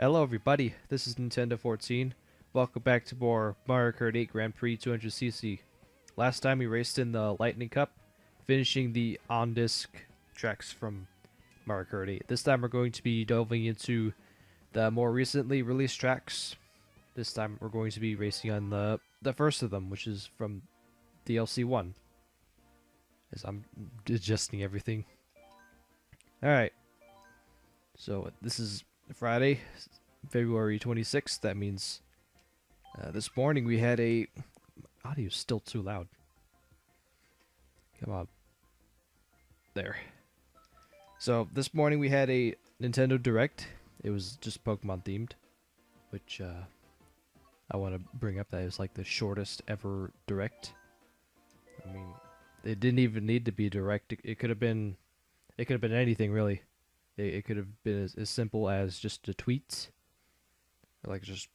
Hello everybody, this is Nintendo 14. Welcome back to more Mario Kart 8 Grand Prix 200cc. Last time we raced in the Lightning Cup, finishing the on-disc tracks from Mario Kart 8. This time we're going to be delving into the more recently released tracks. This time we're going to be racing on the first of them, which is from DLC 1. As I'm adjusting everything. Alright, so this is Friday, February 26th. That means this morning we had a... Audio's still too loud. Come on. There. So this morning we had a Nintendo Direct. It was just Pokemon themed, which I want to bring up. That is like the shortest ever Direct. I mean, it didn't even need to be Direct. It could have been anything really. It could have been as simple as just a tweet, or like just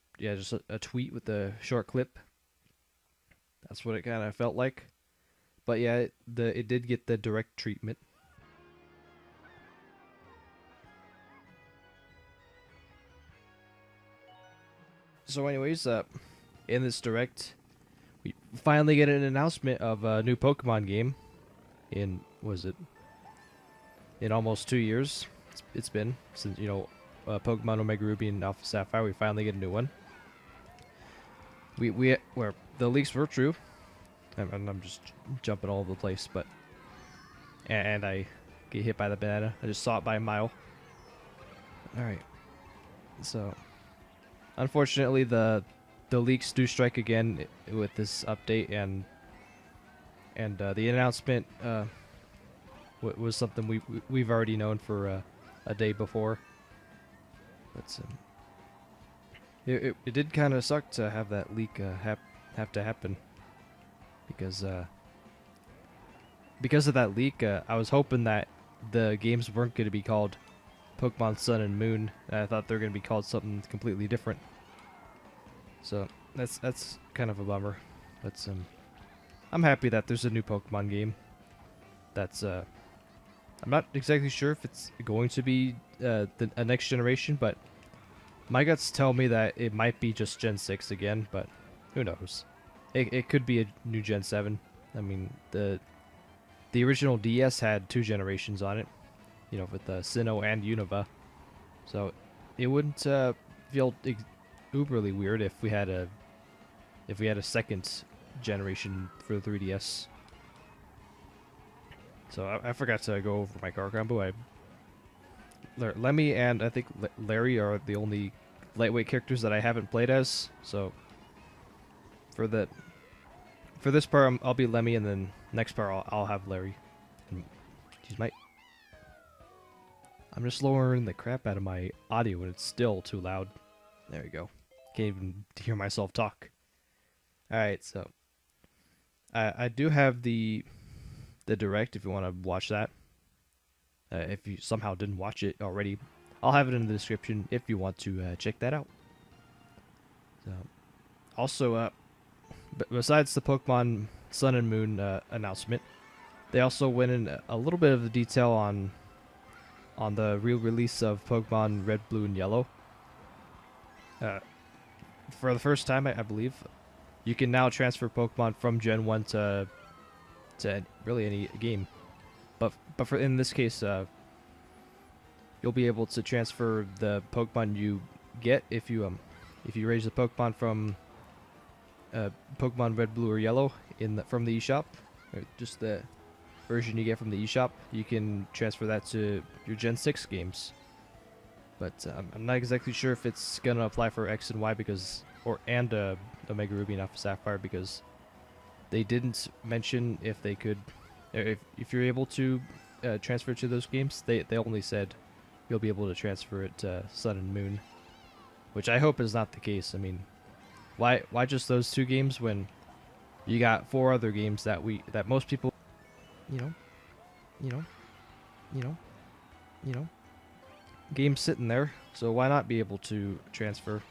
a tweet with a short clip. That's what it kind of felt like. But yeah, it did get the direct treatment. So anyways, in this direct, we finally get an announcement of a new Pokemon game. In in almost 2 years. It's been since, Pokemon Omega Ruby and Alpha Sapphire. We finally get a new one. Where the leaks were true, and I'm just jumping all over the place, but and I get hit by the banana. I just saw it by a mile. All right, so unfortunately the leaks do strike again with this update, and the announcement was something we've already known for a day before. But it did kind of suck to have that leak have to happen, because of that leak. I was hoping that the games weren't going to be called Pokemon Sun and Moon. I thought they were going to be called something completely different. So that's kind of a bummer. But I'm happy that there's a new Pokemon game. That's I'm not exactly sure if it's going to be a next generation, but my guts tell me that it might be just Gen 6 again, but who knows? It could be a new Gen 7. I mean, the original DS had 2 generations on it, with the Sinnoh and Unova. So it wouldn't feel uberly weird if we had a second generation for the 3DS. So I forgot to go over my car combo. Lemmy and I think Larry are the only lightweight characters that I haven't played as. So for this part, I'll be Lemmy, and then next part I'll have Larry. I'm just lowering the crap out of my audio, and it's still too loud. There we go. Can't even hear myself talk. All right, so I do have the direct if you want to watch that. If you somehow didn't watch it already, I'll have it in the description if you want to check that out. So, also, besides the Pokemon Sun and Moon announcement, they also went in a little bit of the detail on the real release of Pokemon Red, Blue, and Yellow. For the first time, I believe, you can now transfer Pokemon from Gen 1 to really any game, but for in this case, you'll be able to transfer the Pokemon you get if you raise the Pokemon from Pokemon Red, Blue, or Yellow from the eShop, or just the version you get from the eShop. You can transfer that to your Gen 6 games, but I'm not exactly sure if it's gonna apply for X and Y and Omega Ruby and Alpha Sapphire, because they didn't mention if they could, if you're able to transfer to those games. They only said you'll be able to transfer it to Sun and Moon, which I hope is not the case. I mean, why just those 2 games when you got 4 other games that most people, games sitting there. So why not be able to transfer?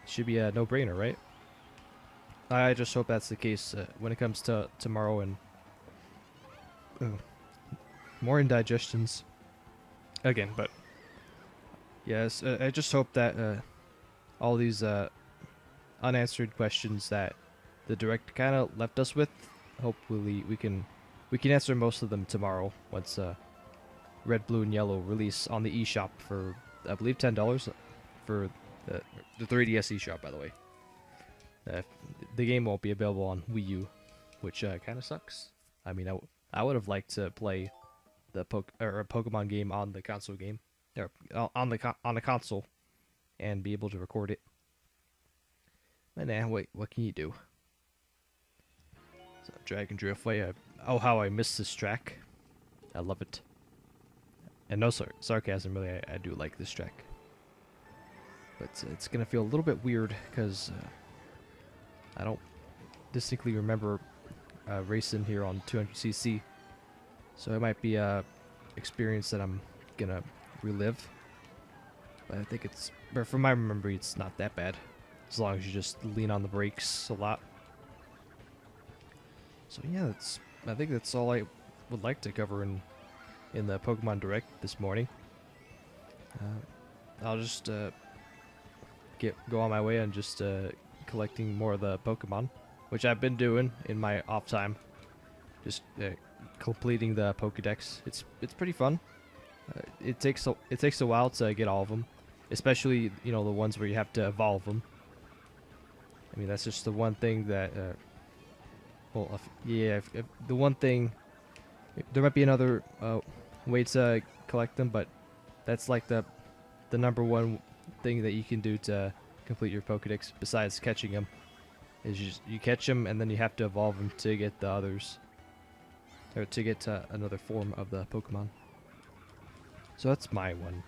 Should be a no-brainer, right? I just hope that's the case when it comes to tomorrow, and more indigestions again. But Yes, I just hope that all these unanswered questions that the direct kind of left us with, hopefully we can answer most of them tomorrow once Red, Blue, and Yellow release on the eShop for I believe $10 for the 3DS eShop. By the way, uh, the game won't be available on Wii U, which kind of sucks. I mean, I would have liked to play the a Pokemon game on the console game, or on the console, and be able to record it. But nah, wait, what can you do? So, Dragon Driftway. Oh, how I miss this track. I love it. And no sarcasm, really. I do like this track. But it's gonna feel a little bit weird because I don't distinctly remember racing here on 200cc. So it might be a experience that I'm gonna relive. But I think but from my memory, it's not that bad. As long as you just lean on the brakes a lot. So yeah, I think that's all I would like to cover in the Pokemon Direct this morning. I'll just go on my way and just collecting more of the Pokemon, which I've been doing in my off time. Just completing the Pokédex. It's pretty fun. It takes a while to get all of them, especially the ones where you have to evolve them. I mean, that's just the one thing that well, if the one thing, there might be another way to collect them, but that's like the number one thing that you can do to complete your Pokédex besides catching them. Is you catch them and then you have to evolve them to get the others, or to get to another form of the Pokemon. So that's my one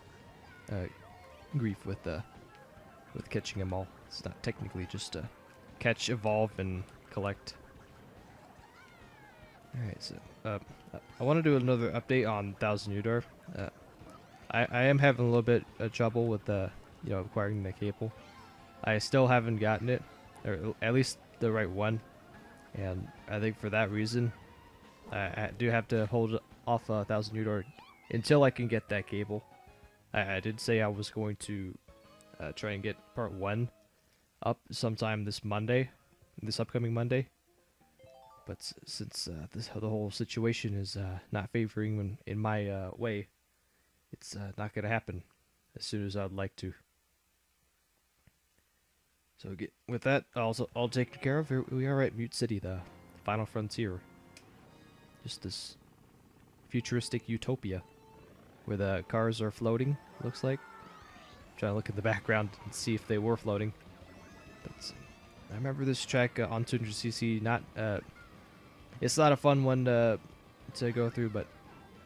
grief with catching them all. It's not technically just catch, evolve, and collect. Alright, so I want to do another update on Thousand Udar. I am having a little bit of trouble with acquiring the cable. I still haven't gotten it, or at least the right one, and I think for that reason, I do have to hold off Thousand Udar until I can get that cable. I did say I was going to try and get part 1 up sometime this upcoming Monday. But since the whole situation is not favoring in my way, it's not going to happen as soon as I'd like to. So with that all taken care of, here we are at Mute City, the final frontier. Just this futuristic utopia where the cars are floating, looks like. I'm trying to look at the background and see if they were floating. But I remember this track on 200cc, it's not a fun one to go through, but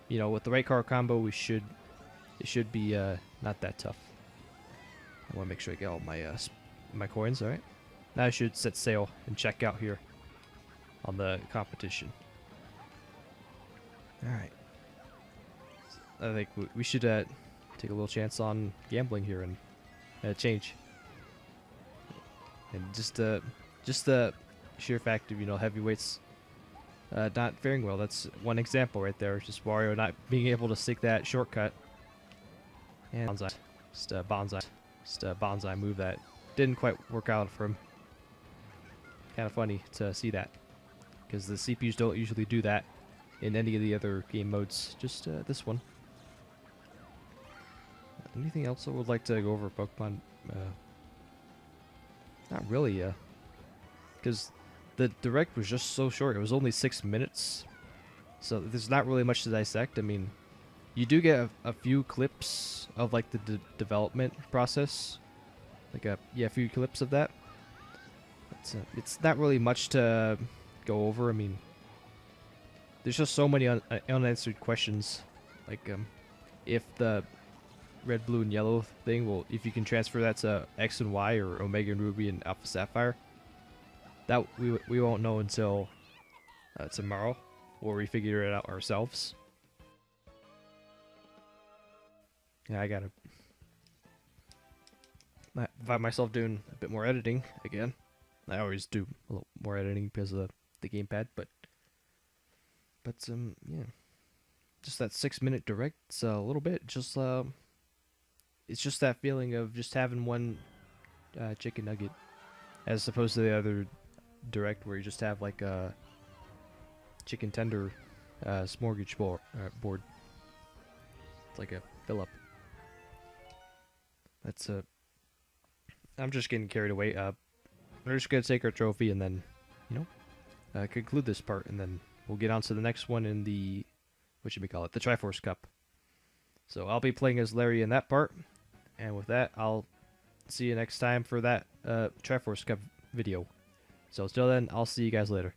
with the right car combo, it should be not that tough. I want to make sure I get all my coins. All right, now I should set sail and check out here on the competition. All right, I think we should take a little chance on gambling here and change. And just the sheer fact of heavyweights not faring well. That's one example right there. Just Wario not being able to stick that shortcut. And bonsai. Just a bonsai move that didn't quite work out for him. Kind of funny to see that, because the CPUs don't usually do that in any of the other game modes. Just this one. Anything else I would like to go over Pokemon? Not really, because the direct was just so short. It was only 6 minutes, so there's not really much to dissect. I mean, you do get a few clips of like the development process, like a few clips of that. It's not really much to go over. I mean, there's just so many unanswered questions, like if the red, blue, and yellow thing, well, if you can transfer that to X and Y, or Omega and Ruby and Alpha Sapphire. That we won't know until tomorrow, where we figure it out ourselves. Yeah, I gotta find myself doing a bit more editing again. I always do a little more editing because of the gamepad, but yeah, just that 6 minute direct. It's a little bit just it's just that feeling of just having one chicken nugget, as opposed to the other direct where you just have like a chicken tender board. It's like a fill up. That's a. I'm just getting carried away. We're just gonna take our trophy and then, you know, conclude this part, and then we'll get on to the next one in the, what should we call it, the Triforce Cup. So I'll be playing as Larry in that part, and with that, I'll see you next time for that Triforce Cup video. So until then, I'll see you guys later.